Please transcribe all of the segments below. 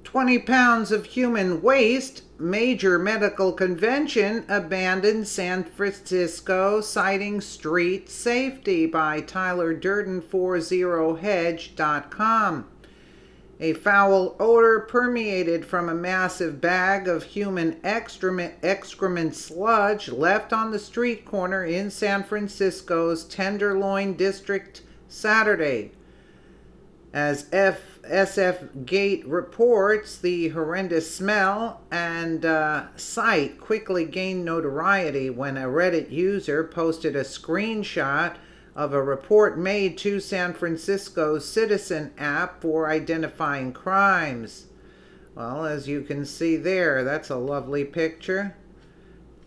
20 pounds of human waste. Major medical convention abandoned San Francisco, citing street safety, by Tyler Durden, 40hedge.com. A foul odor permeated from a massive bag of human excrement sludge left on the street corner in San Francisco's Tenderloin district Saturday. As SF Gate reports, the horrendous smell and sight quickly gained notoriety when a Reddit user posted a screenshot of a report made to San Francisco's Citizen app for identifying crimes. Well, as you can see there, that's a lovely picture.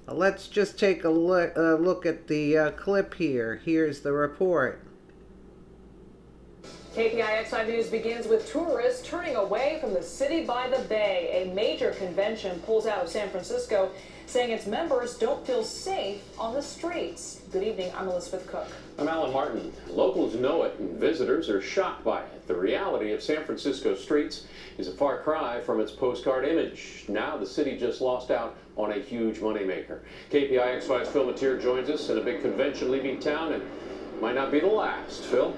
Let's just take a look at the clip here. Here's the report. KPIX 5 News begins with tourists turning away from the city by the bay. A major convention pulls out of San Francisco, saying its members don't feel safe on the streets. Good evening, I'm Elizabeth Cook. I'm Alan Martin. Locals know it and visitors are shocked by it. The reality of San Francisco streets is a far cry from its postcard image. Now the city just lost out on a huge moneymaker. KPIX 5's Phil Mateer joins us in a big convention leaving town, and might not be the last. Phil?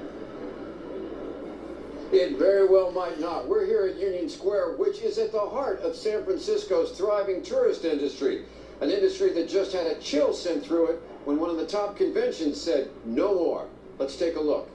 It very well might not. We're here at Union Square, which is at the heart of San Francisco's thriving tourist industry. An industry that just had a chill sent through it when one of the top conventions said no more. Let's take a look.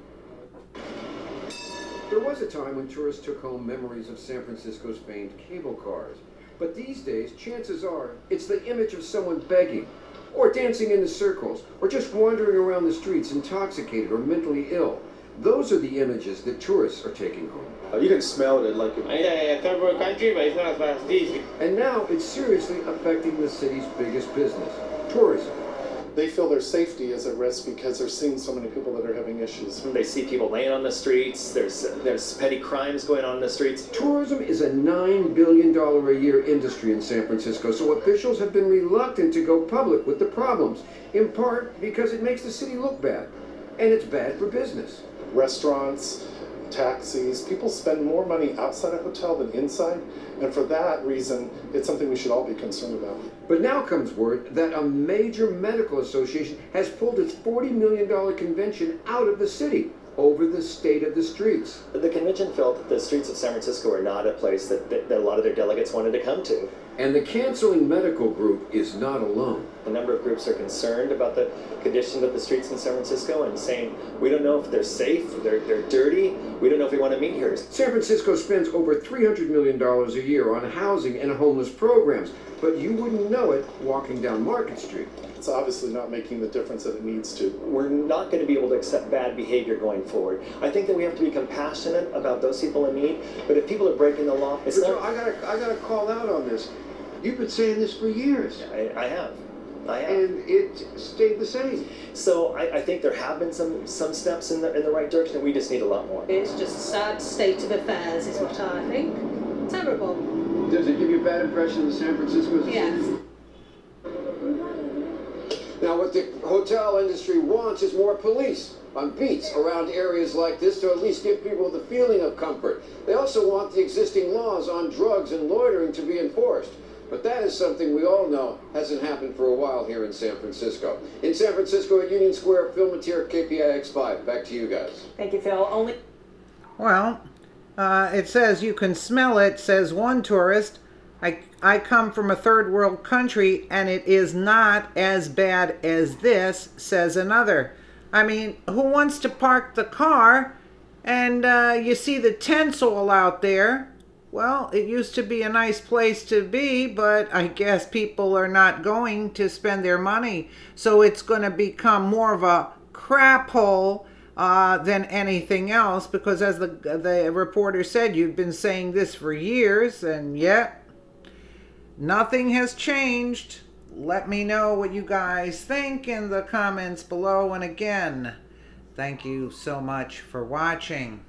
There was a time when tourists took home memories of San Francisco's famed cable cars. But these days, chances are, it's the image of someone begging, or dancing in the circles, or just wandering around the streets intoxicated or mentally ill. Those are the images that tourists are taking home. You can smell it like a third world country, but it's not as bad as these. And now it's seriously affecting the city's biggest business, tourism. They feel their safety is at risk because they're seeing so many people that are having issues. They see people laying on the streets, there's petty crimes going on in the streets. Tourism is a $9 billion a year industry in San Francisco, so officials have been reluctant to go public with the problems, in part because it makes the city look bad, and it's bad for business. Restaurants, taxis, people spend more money outside a hotel than inside, and for that reason, it's something we should all be concerned about. But now comes word that a major medical association has pulled its $40 million convention out of the city over the state of the streets. The convention felt that the streets of San Francisco are not a place that a lot of their delegates wanted to come to. And the canceling medical group is not alone. A number of groups are concerned about the condition of the streets in San Francisco and saying, we don't know if they're safe, they're dirty, we don't know if we want to meet here. San Francisco spends over $300 million a year on housing and homeless programs, but you wouldn't know it walking down Market Street. It's obviously not making the difference that it needs to. We're not going to be able to accept bad behavior going forward. I think that we have to be compassionate about those people in need, but if people are breaking the law, it's not... I gotta call out on this. You've been saying this for years. I have. And it stayed the same. So I think there have been some steps in the right direction, and we just need a lot more. It's just a sad state of affairs is what I think. Terrible. Does it give you a bad impression of San Francisco as a Yes. city? Now, what the hotel industry wants is more police on beats around areas like this to at least give people the feeling of comfort. They also want the existing laws on drugs and loitering to be enforced. But that is something we all know hasn't happened for a while here in San Francisco. In San Francisco at Union Square, Phil Mateer, KPIX 5. Back to you guys. Thank you, Phil. Well, it says you can smell it, says one tourist. I come from a third world country and it is not as bad as this, says another. I mean, who wants to park the car and you see the tents all out there? Well, it used to be a nice place to be, but I guess people are not going to spend their money. So it's going to become more of a crap hole than anything else, because as the reporter said, you've been saying this for years, and yet nothing has changed. Let me know what you guys think in the comments below. And again, thank you so much for watching.